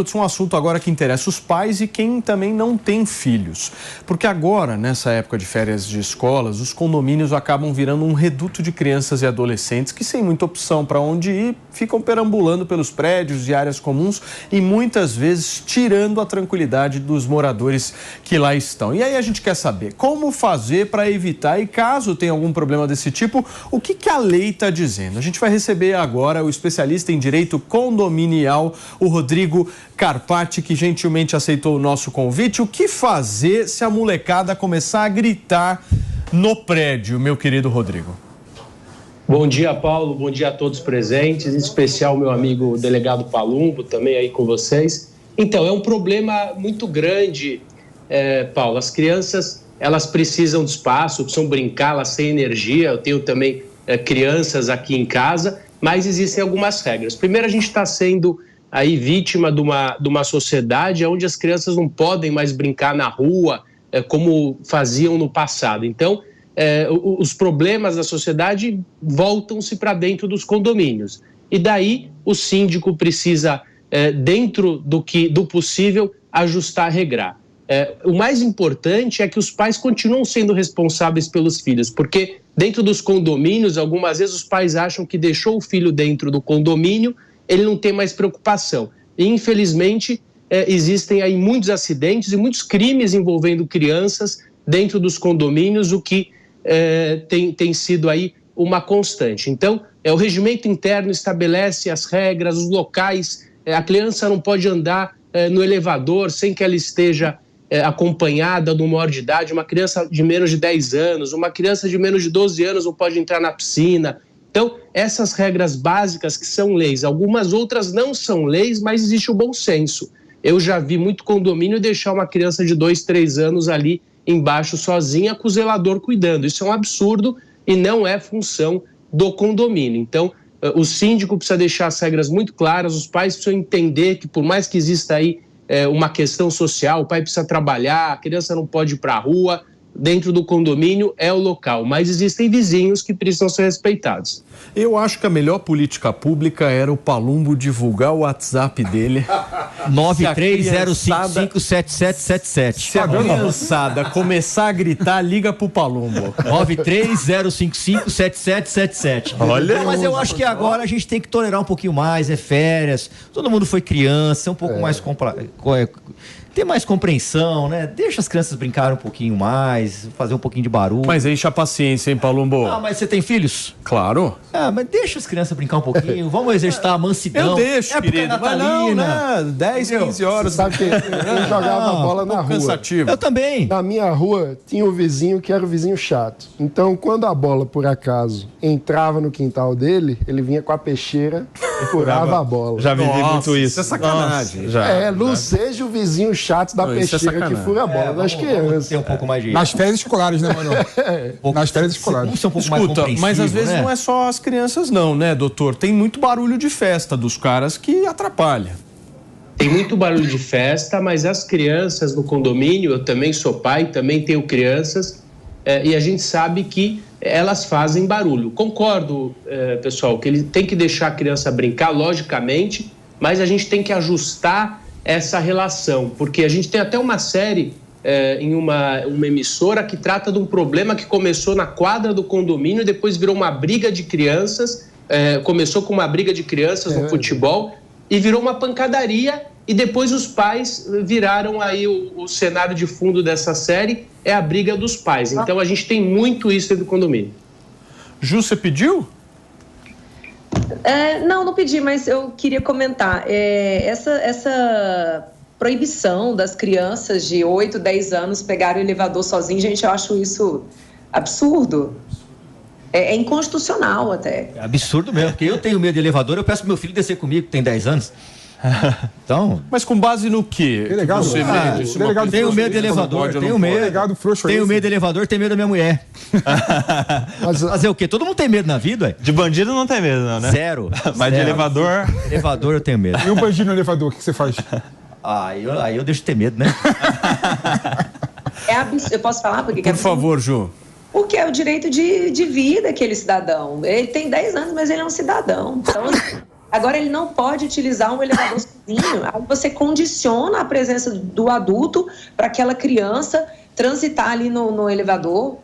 minutos, um assunto agora que interessa os pais e quem também não tem filhos. Porque agora, nessa época de férias de escolas, os condomínios acabam virando um reduto de crianças e adolescentes que, sem muita opção para onde ir, ficam perambulando pelos prédios e áreas comuns e muitas vezes tirando a tranquilidade dos moradores que lá estão. E aí a gente quer saber como fazer para evitar e, caso tenha algum problema desse tipo, o que a lei está dizendo. A gente vai receber agora o especialista em direito condominial, o Rodrigo Carpati, que gentilmente aceitou o nosso convite. O que fazer se a molecada começar a gritar no prédio, meu querido Rodrigo? Bom dia, Paulo. Bom dia a todos presentes, em especial meu amigo delegado Palumbo, também aí com vocês. Então, é um problema muito grande, Paulo. As crianças, elas precisam de espaço, precisam brincar, elas têm energia. Eu tenho também crianças aqui em casa, mas existem algumas regras. Primeiro, a gente está sendo aí vítima de uma sociedade onde as crianças não podem mais brincar na rua como faziam no passado. Então, os problemas da sociedade voltam-se para dentro dos condomínios. E daí o síndico precisa, dentro do possível, ajustar, regrar. O mais importante é que os pais continuam sendo responsáveis pelos filhos, porque dentro dos condomínios, algumas vezes os pais acham que deixou o filho dentro do condomínio, ele não tem mais preocupação. E, infelizmente, existem aí muitos acidentes e muitos crimes envolvendo crianças dentro dos condomínios, o que tem sido aí uma constante. Então, o regimento interno estabelece as regras, os locais, a criança não pode andar no elevador sem que ela esteja acompanhada do maior de idade, uma criança de menos de 10 anos, uma criança de menos de 12 anos não pode entrar na piscina. Então, essas regras básicas que são leis, algumas outras não são leis, mas existe o bom senso. Eu já vi muito condomínio deixar uma criança de 2, 3 anos ali embaixo sozinha com o zelador cuidando. Isso é um absurdo e não é função do condomínio. Então, o síndico precisa deixar as regras muito claras, os pais precisam entender que por mais que exista aí uma questão social, o pai precisa trabalhar, a criança não pode ir para a rua, dentro do condomínio é o local, mas existem vizinhos que precisam ser respeitados. Eu acho que a melhor política pública era o Palumbo divulgar o WhatsApp dele. 930557777. Se a criançada começar a gritar, liga pro Palumbo. 930557777. Olha. Mas eu acho que agora a gente tem que tolerar um pouquinho mais, férias, todo mundo foi criança, um pouco mais ter mais compreensão, né? Deixa as crianças brincarem um pouquinho mais, fazer um pouquinho de barulho. Mas enche a paciência, hein, Palumbo? Ah, mas você tem filhos? Claro. Ah, mas deixa as crianças brincar um pouquinho, vamos exercitar a mansidão. Eu deixo, querido. Mas não, né? 10, 15 horas. Sabe que eu jogava bola na rua. Cansativo. Eu também. Na minha rua tinha um vizinho que era o vizinho chato. Então, quando a bola, por acaso, entrava no quintal dele, ele vinha com a peixeira e furava a bola. Já vivi muito isso. Isso é sacanagem. Nossa, já. Não seja o vizinho chato da peixeira que fura a bola das crianças. Tem um pouco mais de... Nas férias escolares, né, mano? Nas férias escolares. Vamos ser um pouco mais Escuta, compreensivo, mas às vezes né? não é só as crianças não, né, doutor? Tem muito barulho de festa dos caras que atrapalha. Tem muito barulho de festa, mas as crianças no condomínio, eu também sou pai, também tenho crianças, e a gente sabe que elas fazem barulho. Concordo, pessoal, que ele tem que deixar a criança brincar, logicamente, mas a gente tem que ajustar essa relação, porque a gente tem até uma série em uma emissora que trata de um problema que começou na quadra do condomínio e depois virou uma briga de crianças, começou com uma briga de crianças no futebol e virou uma pancadaria e depois os pais viraram aí o cenário de fundo dessa série, é a briga dos pais. Então a gente tem muito isso dentro do condomínio. Ju, você pediu? Não pedi, mas eu queria comentar. Essa proibição das crianças de 8, 10 anos pegarem o elevador sozinhos, gente, eu acho isso absurdo. É inconstitucional até. É absurdo mesmo, porque eu tenho medo de elevador, eu peço pro meu filho descer comigo, que tem 10 anos. Então... Mas com base no quê? Delegado, Você mede? Tenho medo de elevador, tenho medo. Tenho medo de elevador, tenho medo da minha mulher. Fazer o quê? Todo mundo tem medo na vida, ué? De bandido não tem medo, não, né? Zero. Mas de elevador... Elevador eu tenho medo. E um bandido no elevador, o que você faz? Aí eu deixo de ter medo, né? Eu posso falar? Por favor, Ju. Porque é o direito de vida daquele cidadão. Ele tem 10 anos, mas ele é um cidadão. Então, Agora ele não pode utilizar um elevador sozinho. Aí você condiciona a presença do adulto para aquela criança transitar ali no elevador.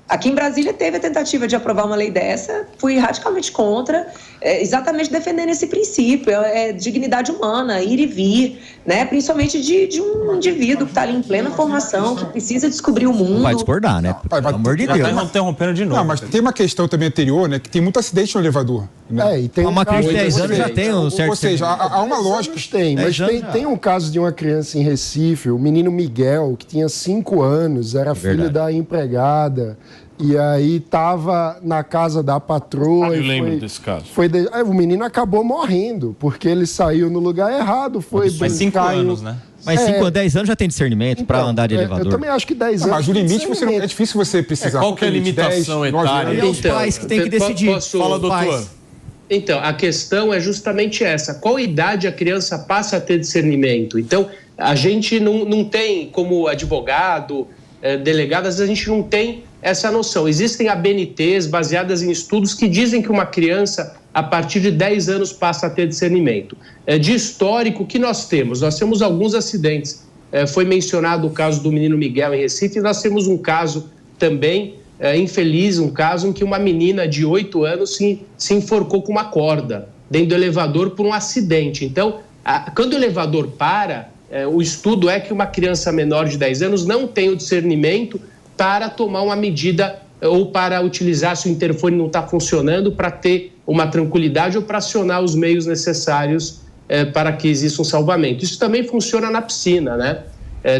Aqui em Brasília teve a tentativa de aprovar uma lei dessa, fui radicalmente contra, exatamente defendendo esse princípio, dignidade humana, ir e vir, né? Principalmente de um indivíduo que está ali em plena formação, que precisa descobrir o mundo. Não vai discordar, né? Pelo amor de Deus. Já interrompendo de novo. Não, mas tem uma questão também anterior, né? Que tem muito acidente no elevador. Né? E tem uma criança de 10 anos já tem um certo... Ou seja, há uma lógica. Mas tem um caso de uma criança em Recife, o menino Miguel, que tinha 5 anos, era filho da empregada. E aí estava na casa da patroa. Eu lembro desse caso. O menino acabou morrendo, porque ele saiu no lugar errado. Mas 5 anos, né? Mas 5 a 10 anos já tem discernimento para andar de elevador. Eu também acho que 10 anos. Mas o limite é difícil você precisar. Qual que é a limitação etária? E os pais que têm que decidir. Fala, doutor. Então, a questão é justamente essa. Qual idade a criança passa a ter discernimento? Então, a gente não tem, como advogado, delegado, às vezes a gente não tem essa noção. Existem ABNTs baseadas em estudos que dizem que uma criança, a partir de 10 anos, passa a ter discernimento. De histórico, o que nós temos? Nós temos alguns acidentes. Foi mencionado o caso do menino Miguel em Recife, e nós temos um caso também, infeliz, um caso em que uma menina de 8 anos se enforcou com uma corda dentro do elevador por um acidente. Então, quando o elevador para, o estudo é que uma criança menor de 10 anos não tem o discernimento para tomar uma medida ou para utilizar, se o interfone não está funcionando, para ter uma tranquilidade ou para acionar os meios necessários para que exista um salvamento. Isso também funciona na piscina, né?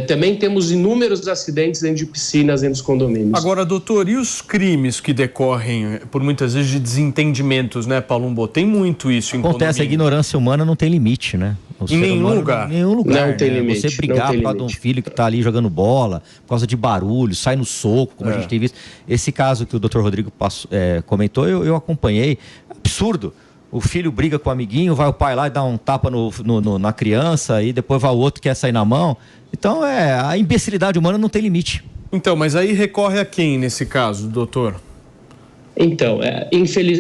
Também temos inúmeros acidentes dentro de piscinas, dentro dos condomínios. Agora, doutor, e os crimes que decorrem por muitas vezes de desentendimentos, né, Palumbo? Tem muito isso em Acontece, a ignorância humana não tem limite, né? Em nenhum lugar. Em nenhum lugar. Não tem limite. Você brigar por causa de um filho que está ali jogando bola, por causa de barulho, sai no soco, como a gente tem visto. Esse caso que o doutor Rodrigo comentou, eu acompanhei. Absurdo. O filho briga com o amiguinho, vai o pai lá e dá um tapa na criança, e depois vai o outro que quer sair na mão. Então, a imbecilidade humana não tem limite. Então, mas aí recorre a quem nesse caso, doutor? Então,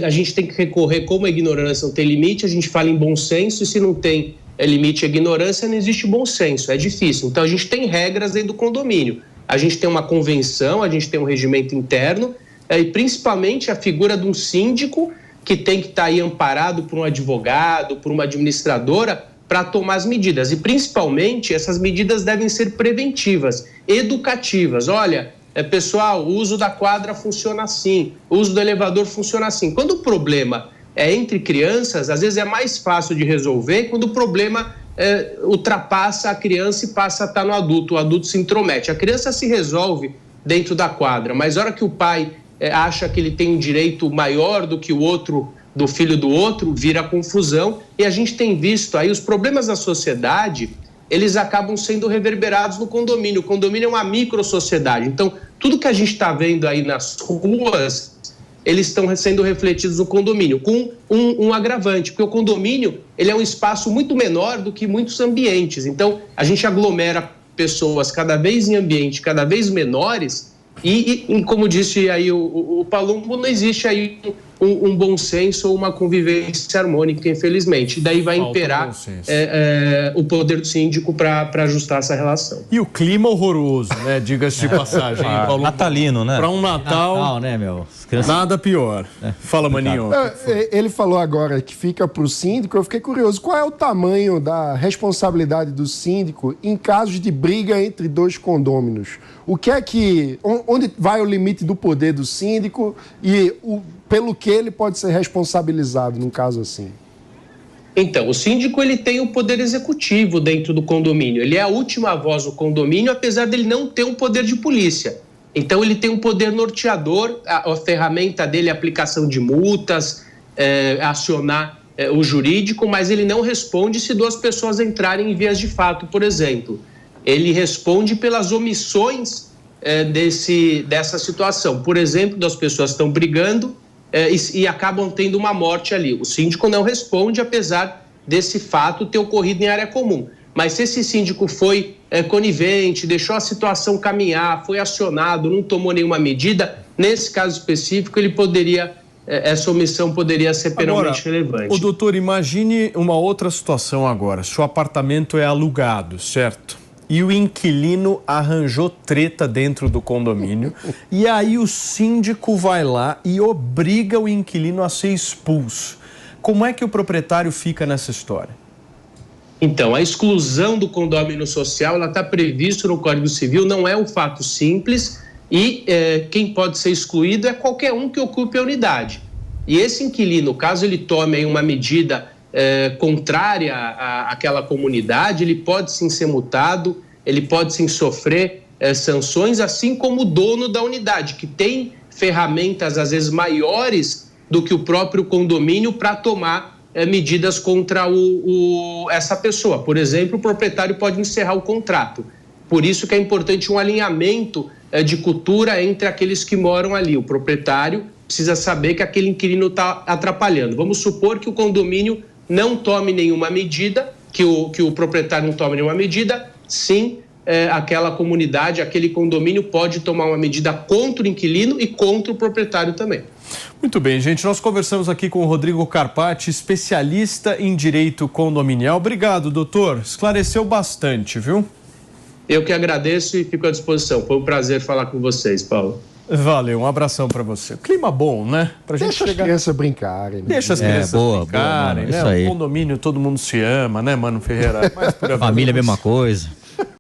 a gente tem que recorrer, como a ignorância não tem limite, a gente fala em bom senso, e se não tem limite à ignorância, não existe bom senso, é difícil. Então, a gente tem regras dentro do condomínio. A gente tem uma convenção, a gente tem um regimento interno, e principalmente a figura de um síndico que tem que estar aí amparado por um advogado, por uma administradora, para tomar as medidas. E, principalmente, essas medidas devem ser preventivas, educativas. Olha, pessoal, o uso da quadra funciona assim, o uso do elevador funciona assim. Quando o problema é entre crianças, às vezes é mais fácil de resolver quando o problema ultrapassa a criança e passa a estar no adulto, o adulto se intromete. A criança se resolve dentro da quadra, mas na hora que o pai acha que ele tem um direito maior do que o outro, do filho do outro, vira confusão, e a gente tem visto aí os problemas da sociedade, eles acabam sendo reverberados no condomínio. O condomínio é uma micro-sociedade, então tudo que a gente está vendo aí nas ruas, eles estão sendo refletidos no condomínio, com um agravante, porque o condomínio ele é um espaço muito menor do que muitos ambientes, então a gente aglomera pessoas cada vez em ambientes cada vez menores, e como disse aí o Palumbo, não existe aí um bom senso ou uma convivência harmônica, infelizmente. Daí vai imperar o poder do síndico para ajustar essa relação. E o clima horroroso, né? Diga-se de passagem. Natalino, né? Para um Natal, né, meu? Nada pior. Fala, Maninho. Ele falou agora que fica para o síndico. Eu fiquei curioso. Qual é o tamanho da responsabilidade do síndico em casos de briga entre dois condôminos? Onde vai o limite do poder do síndico e pelo que ele pode ser responsabilizado num caso assim? Então, o síndico ele tem o poder executivo dentro do condomínio. Ele é a última voz do condomínio, apesar dele não ter um poder de polícia. Então, ele tem um poder norteador, a ferramenta dele é a aplicação de multas, acionar o jurídico, mas ele não responde se duas pessoas entrarem em vias de fato, por exemplo. Ele responde pelas omissões dessa situação. Por exemplo, das pessoas estão brigando e acabam tendo uma morte ali. O síndico não responde, apesar desse fato ter ocorrido em área comum. Mas se esse síndico foi conivente, deixou a situação caminhar, foi acionado, não tomou nenhuma medida, nesse caso específico ele poderia essa omissão poderia ser penalmente relevante. O doutor, imagine uma outra situação agora. Seu apartamento é alugado, certo? E o inquilino arranjou treta dentro do condomínio. E aí o síndico vai lá e obriga o inquilino a ser expulso. Como é que o proprietário fica nessa história? Então, a exclusão do condomínio social, ela está prevista no Código Civil, não é um fato simples e quem pode ser excluído é qualquer um que ocupe a unidade. E esse inquilino, caso ele tome aí uma medida contrária àquela comunidade, ele pode sim ser multado, ele pode sim sofrer sanções, assim como o dono da unidade, que tem ferramentas às vezes maiores do que o próprio condomínio para tomar medidas contra essa pessoa. Por exemplo, o proprietário pode encerrar o contrato. Por isso que é importante um alinhamento de cultura entre aqueles que moram ali. O proprietário precisa saber que aquele inquilino está atrapalhando. Vamos supor que o condomínio não tome nenhuma medida, que o proprietário não tome nenhuma medida, sim, aquela comunidade, aquele condomínio pode tomar uma medida contra o inquilino e contra o proprietário também. Muito bem, gente. Nós conversamos aqui com o Rodrigo Carpati, especialista em direito condominial. Obrigado, doutor. Esclareceu bastante, viu? Eu que agradeço e fico à disposição. Foi um prazer falar com vocês, Paulo. Valeu, um abração pra você. Clima bom, né? Pra gente Deixa as crianças brincarem. Né? Deixa as crianças brincarem, boa, né? isso aí. O condomínio todo mundo se ama, né, Mano Ferreira? Mas por Família é a mesma coisa.